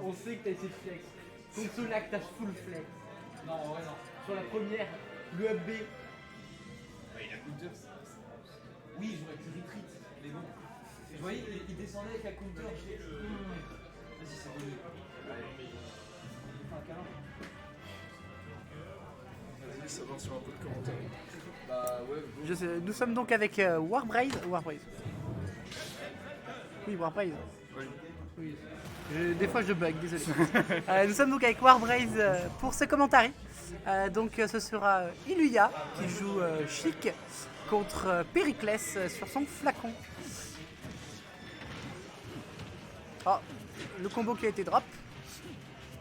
On sait que t'as essayé de flex. Contre Sonak, t'as full flex. Non, ouais, non. Sur la première, le up B. Il a counter. Oui, j'aurais pu retreat, mais bon. Je voyais, il descendait avec la counter. Vas-y, c'est bon. Un câlin. Vas-y, ça va sur un peu de commentaires. Bah ouais, Nous sommes donc avec Warbraze. Oui, Warbraze. Oui. Des fois je bug, désolé. Nous sommes donc avec Warbraze pour ce commentary. Donc ce sera Iluya qui joue Chic contre Périclès sur son flacon. Oh, le combo qui a été drop.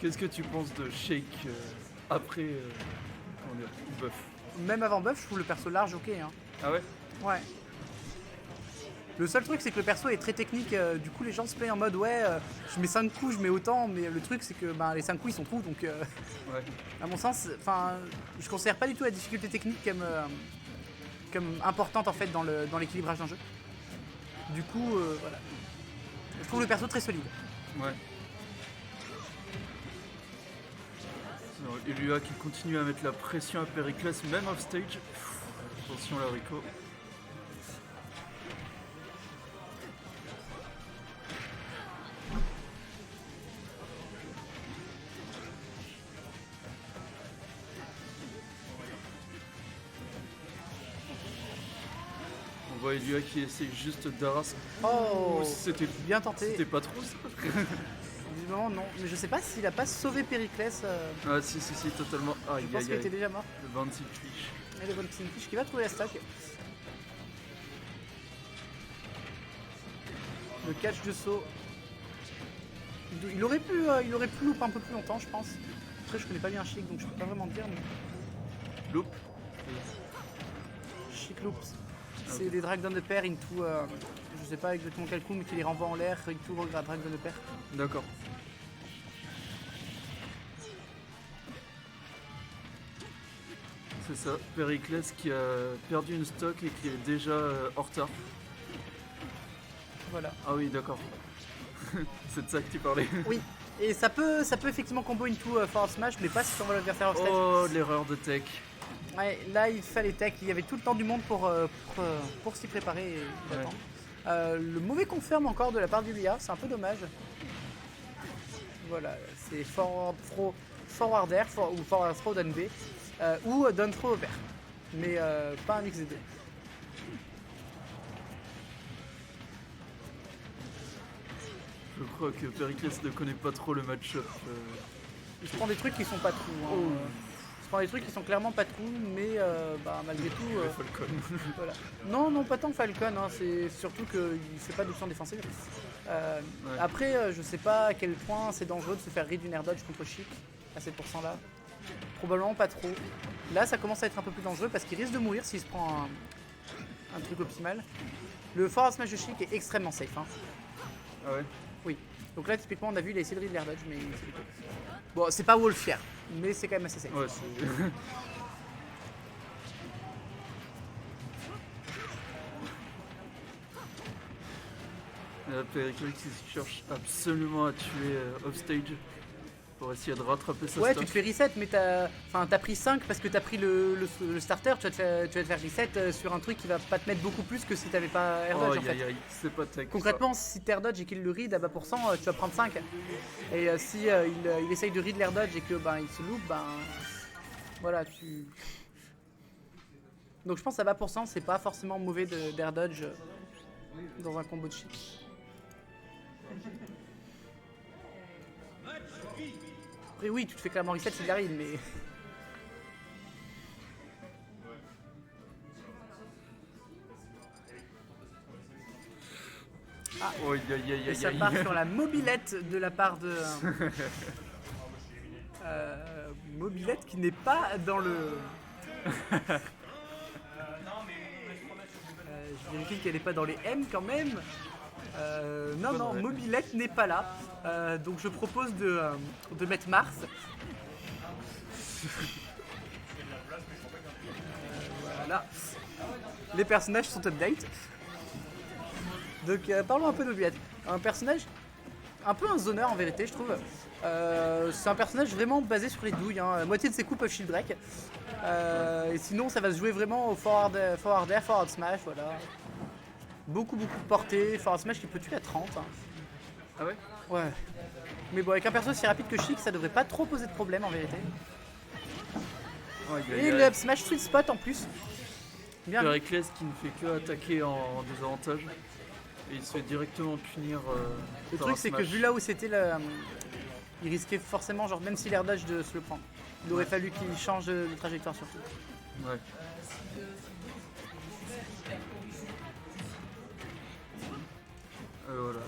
Qu'est-ce que tu penses de Shake après comment dire, buff? Même avant buff, je trouve le perso large ok. Hein. Ah ouais? Ouais. Le seul truc c'est que le perso est très technique, du coup les gens se plaignent en mode ouais je mets 5 coups, je mets autant, mais le truc c'est que les 5 coups ils sont trous donc Ouais. à mon sens, je considère pas du tout la difficulté technique comme importante en fait dans l'équilibrage d'un jeu. Du coup voilà. Je trouve le perso très solide. Ouais. Alors, Ilua qui continue à mettre la pression à Périclès, même off stage. Attention la Rico. On voit Ilua qui essaie juste d'arraser. Oh, C'était bien tenté. C'était pas trop ça. Visiblement non, mais je sais pas s'il a pas sauvé Périclès. Ah si totalement. Je Aïe pense qu'il aïe était aïe. déjà mort. Le bounty fish. Et le bon Fish qui va trouver la stack. Le catch de saut. Il aurait pu loop un peu plus longtemps je pense. Après je connais pas bien Chic donc je peux pas vraiment dire mais Loop. Chic loops. C'est des drag down de pair into je sais pas exactement quel coup mais qui les renvoie en l'air into drag down de pair. D'accord. C'est ça, Périclès qui a perdu une stock et qui est déjà en retard. Voilà. Ah oui, d'accord. C'est de ça que tu parlais. Oui. Et ça peut effectivement combo into forward smash mais pas si on va l'adversaire off stage. Oh, l'erreur de tech. Ouais, là il fallait tech, il y avait tout le temps du monde pour s'y préparer et d'attendre. Le mauvais confirme encore de la part d'Ulia, c'est un peu dommage. Voilà, c'est forward air ou forward throw down B ou down throw au vert. Mais pas un mix des deux. Je crois que Périclès ne connaît pas trop le match-up. Je prends des trucs qui sont pas trous. Hein. Je prends des trucs qui sont clairement pas trous, mais malgré tout. Falcon. Voilà. Non, pas tant Falcon, hein, c'est surtout qu'il fait pas d'option défensive. Ouais. Après, je sais pas à quel point c'est dangereux de se faire read une air dodge contre Chic à 7% là. Probablement pas trop. Là, ça commence à être un peu plus dangereux parce qu'il risque de mourir s'il se prend un truc optimal. Le forward smash de Chic est extrêmement safe. Hein. Ah ouais. Oui. Donc là, typiquement, on a vu, il a essayé de read l'air dodge, mais c'est plutôt. Bon, c'est pas Wolf fier, mais c'est quand même assez safe. Ouais, c'est... Périclès qui cherche absolument à tuer offstage pour essayer de rattraper sa Ouais, stock. tu te fais reset, mais t'as pris 5 parce que t'as pris le starter, tu vas te faire reset sur un truc qui va pas te mettre beaucoup plus que si t'avais pas air dodge en fait. Aïe, c'est pas tech. Concrètement, si t'air dodge et qu'il le read à bas pourcent, tu vas prendre 5. Et si il essaye de read l'air dodge et que il se loupe, voilà, tu. Donc je pense à bas pourcent, c'est pas forcément mauvais d'air dodge dans un combo de Chic. Après oui, tu te fais clairement reset s'il arrive, mais. Ah. Oh, Et ça part sur la mobilette de la part de. Mobilette qui n'est pas dans le. Je vérifie qu'elle n'est pas dans les M quand même. Non, Mobilette n'est pas là. Donc je propose de mettre Mars. Voilà. Les personnages sont update. Donc parlons un peu de Mobilette. Un personnage un peu un zoner en vérité, je trouve. C'est un personnage vraiment basé sur les douilles. Hein. La moitié de ses coups peuvent shield break. Et sinon, ça va se jouer vraiment au forward air, forward smash. Voilà. Beaucoup de portée. Forward smash qui peut tuer à 30. Hein. Ah ouais? Ouais. Mais bon, avec un perso aussi rapide que Chic, ça devrait pas trop poser de problème en vérité. Et le up smash sweet spot en plus. Bien. Periclès qui ne fait que attaquer en désavantage. Et il se fait directement punir. Le truc, c'est que vu là où c'était il risquait forcément, genre même s'il air dodge, de se le prendre. Il aurait fallu qu'il change de trajectoire surtout. Ouais. Voilà.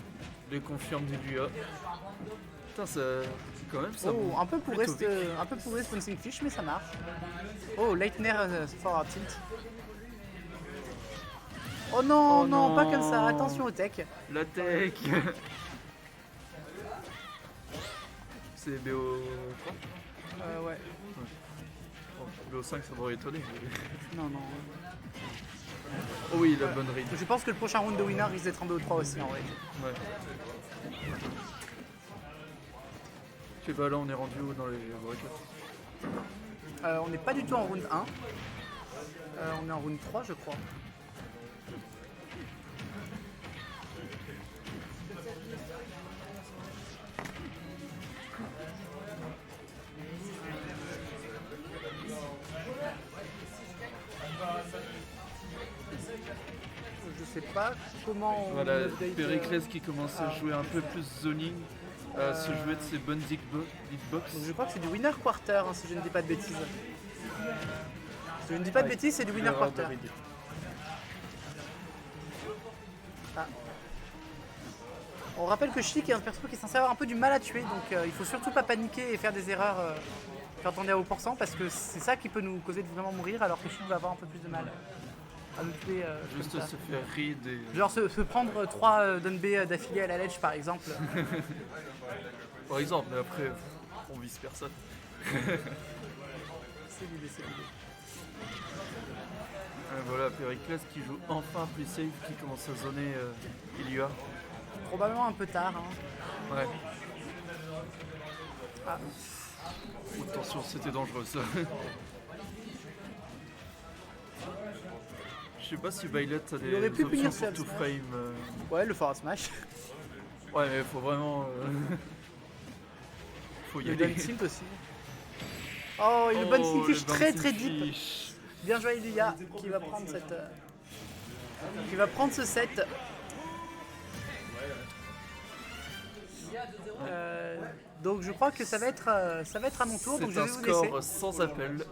Les confirmes d'Iluya. Putain, ça. Quand même, ça. Oh, un peu pour Sponsing Fish, mais ça marche. Oh, Lightner forward tilt. Oh non, Oh non, non. pas comme ça. Attention au tech. La tech. C'est BO 3 Ouais. BO 5 ça devrait étonner. Non, non. Oh oui, la bonne read. Je pense que le prochain round de winner risque d'être en BO3 aussi en vrai. Ouais. Je sais pas, là on est rendu où dans les brackets? On n'est pas du tout en round 1. On est en round 3 je crois. Je sais pas comment on Voilà, update, Periclès qui commence à jouer un peu plus zoning, à se jouer de ses bonnes hitbox. Donc je crois que c'est du winner quarter hein, si je ne dis pas de bêtises. Si je ne dis pas de bêtises, c'est du winner Erreur quarter. de read. Ah. On rappelle que Chic est un perso qui est censé avoir un peu du mal à tuer, donc il faut surtout pas paniquer et faire des erreurs quand on est à haut pourcent, parce que c'est ça qui peut nous causer de vraiment mourir, alors que Chic va avoir un peu plus de mal à nous tuer. Juste comme ça. se faire read et. Genre se prendre 3 down B d'affilée à la ledge par exemple. Par exemple, mais après, on vise personne. C'est l'idée, c'est l'idée. Voilà, Periclès qui joue enfin plus safe, qui commence à zoner Ilyua. Probablement un peu tard. Hein. Ouais. Ah. Oh, attention, c'était dangereux ça. Je sais pas si Violet a Il aurait des pu punir options ce pour to smash. frame. Ouais, le forward smash. Ouais, mais faut vraiment. Faut y Le aller. down tilt aussi. Oh, et le bon Oh, fish le très bouncing très deep. fish. Bien joué Ilia qui va prendre cette. Qui va prendre ce set. Donc je crois que ça va être à mon tour. Donc C'est je un vais vous laisser. score sans appel.